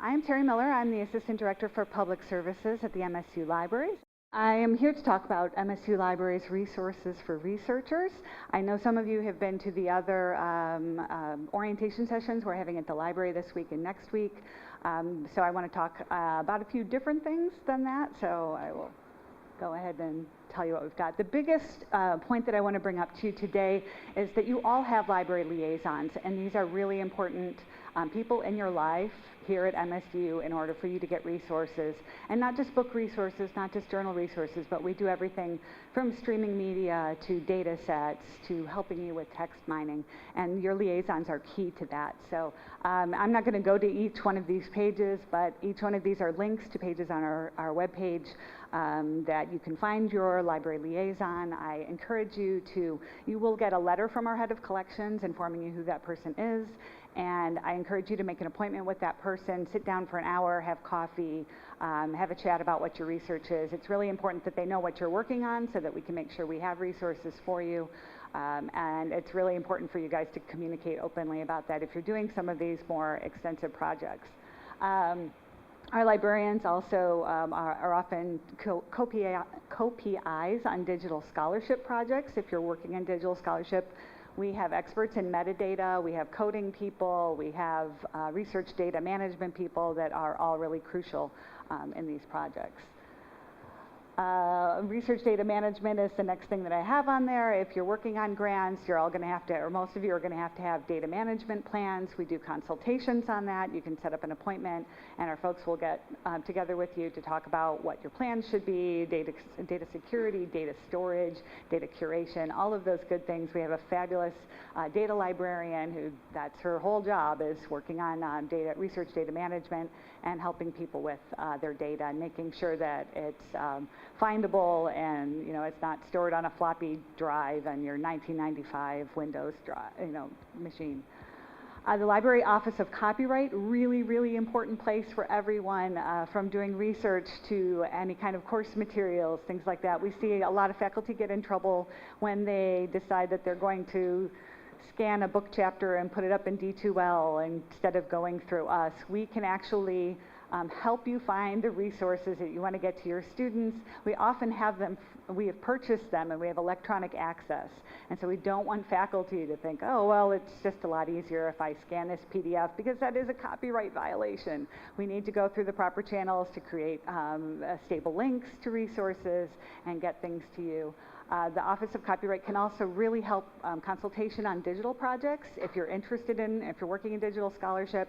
I'm Terry Miller. I'm the Assistant Director for Public Services at the MSU Libraries. I am here to talk about MSU Libraries resources for researchers. I know some of you have been to the other orientation sessions we're having at the library this week and next week. So I want to talk about a few different things than that. So I will go ahead and tell you what we've got. The biggest point that I want to bring up to you today is that you all have library liaisons, and these are really important people in your life here at MSU in order for you to get resources, and not just book resources, not just journal resources, but we do everything from streaming media to data sets to helping you with text mining, and your liaisons are key to that. So I'm not going to go to each one of these pages, but each one of these are links to pages on our webpage that you can find your library liaison. I encourage you will get a letter from our head of collections informing you who that person is, and I encourage you to make an appointment with that person, sit down for an hour, have coffee, have a chat about what your research is. It's really important that they know what you're working on so that we can make sure we have resources for you. And it's really important for you guys to communicate openly about that if you're doing some of these more extensive projects. Our librarians also are often co-PIs on digital scholarship projects. If you're working in digital scholarship, we have experts in metadata, we have coding people, we have research data management people that are all really crucial in these projects. Research data management is the next thing that I have on there. If you're working on grants, you're all going to have to, or most of you are going to have data management plans. We do consultations on that. You can set up an appointment, and our folks will get together with you to talk about what your plans should be, data security, data storage, data curation, all of those good things. We have a fabulous data librarian who, that's her whole job, is working on research data management and helping people with their data and making sure that it's findable and it's not stored on a floppy drive on your 1995 Windows machine. The Library Office of Copyright, really important place for everyone, from doing research to any kind of course materials, things like that. We see a lot of faculty get in trouble when they decide that they're going to scan a book chapter and put it up in D2L instead of going through us. We can actually help you find the resources that you want to get to your students. We often have them, we have purchased them, and we have electronic access. And so we don't want faculty to think, oh, well, it's just a lot easier if I scan this PDF, because that is a copyright violation. We need to go through the proper channels to create stable links to resources and get things to you. The Office of Copyright can also really help consultation on digital projects. If you're working in digital scholarship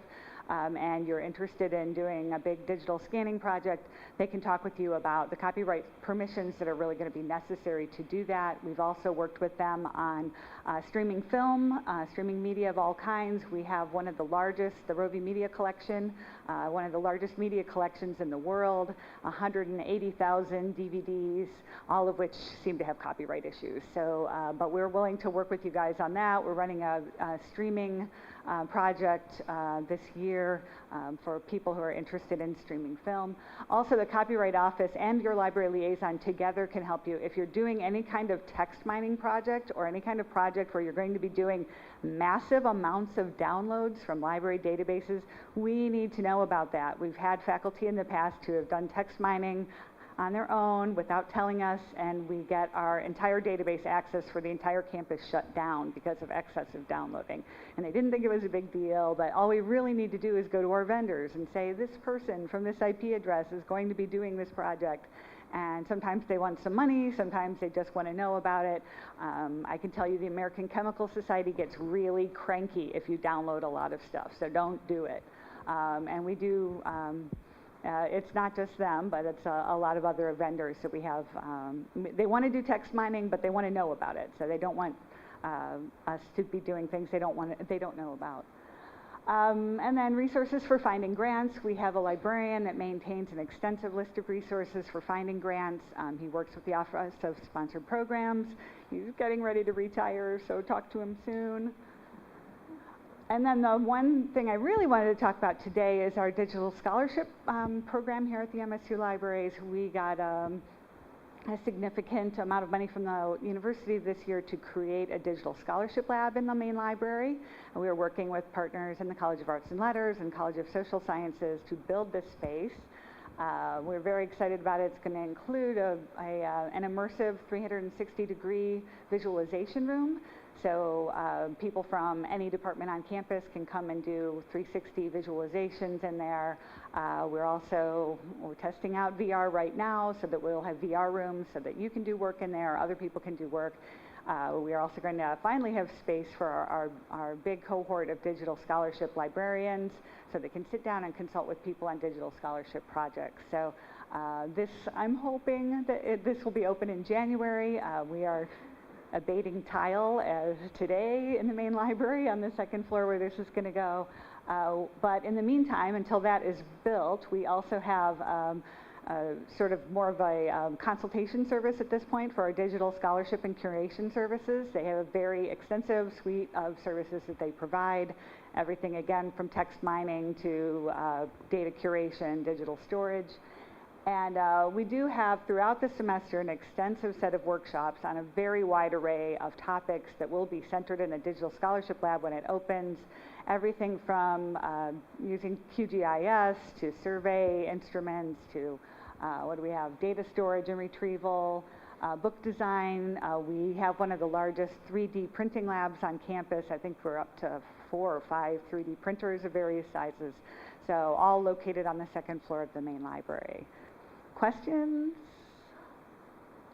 and you're interested in doing a big digital scanning project, they can talk with you about the copyright permissions that are really going to be necessary to do that. We've also worked with them on streaming film, streaming media of all kinds. We have one of the largest, the Rovi Media Collection, one of the largest media collections in the world, 180,000 DVDs, all of which seem to have copyright issues. So, but we're willing to work with you guys on that. We're running a streaming project this year for people who are interested in streaming film. Also, the Copyright Office and your library liaison together can help you. If you're doing any kind of text mining project or any kind of project where you're going to be doing massive amounts of downloads from library databases, we need to know about that. We've had faculty in the past who have done text mining on their own without telling us, and we get our entire database access for the entire campus shut down because of excessive downloading. And they didn't think it was a big deal, but all we really need to do is go to our vendors and say, this person from this IP address is going to be doing this project. And sometimes they want some money, sometimes they just want to know about it. I can tell you the American Chemical Society gets really cranky if you download a lot of stuff, so don't do it. And we do it's not just them, but it's a lot of other vendors that we have. They want to do text mining, but they want to know about it. So they don't want us to be doing things they don't know about. And then resources for finding grants. We have a librarian that maintains an extensive list of resources for finding grants. He works with the Office of Sponsored Programs. He's getting ready to retire, so talk to him soon. And then the one thing I really wanted to talk about today is our digital scholarship program here at the MSU Libraries. We got a significant amount of money from the university this year to create a digital scholarship lab in the main library. And we are working with partners in the College of Arts and Letters and College of Social Sciences to build this space. We're very excited about it. It's going to include an immersive 360-degree visualization room. So people from any department on campus can come and do 360 visualizations in there. We're testing out VR right now so that we'll have VR rooms so that you can do work in there, other people can do work. We are also going to finally have space for our big cohort of digital scholarship librarians so they can sit down and consult with people on digital scholarship projects. So I'm hoping that this will be open in January. We are abating tile as today in the main library on the second floor where this is going to go. But in the meantime, until that is built, we also have sort of more of a consultation service at this point for our digital scholarship and curation services. They have a very extensive suite of services that they provide, everything again from text mining to data curation, digital storage. And we do have throughout the semester an extensive set of workshops on a very wide array of topics that will be centered in the Digital Scholarship Lab when it opens. Everything from using QGIS to survey instruments to what do we have? Data storage and retrieval, book design. We have one of the largest 3D printing labs on campus. I think we're up to 4 or 5 3D printers of various sizes. So all located on the second floor of the main library. Questions?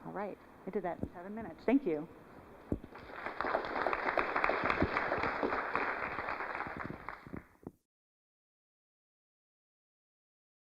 All right, I did that in 7 minutes. Thank you.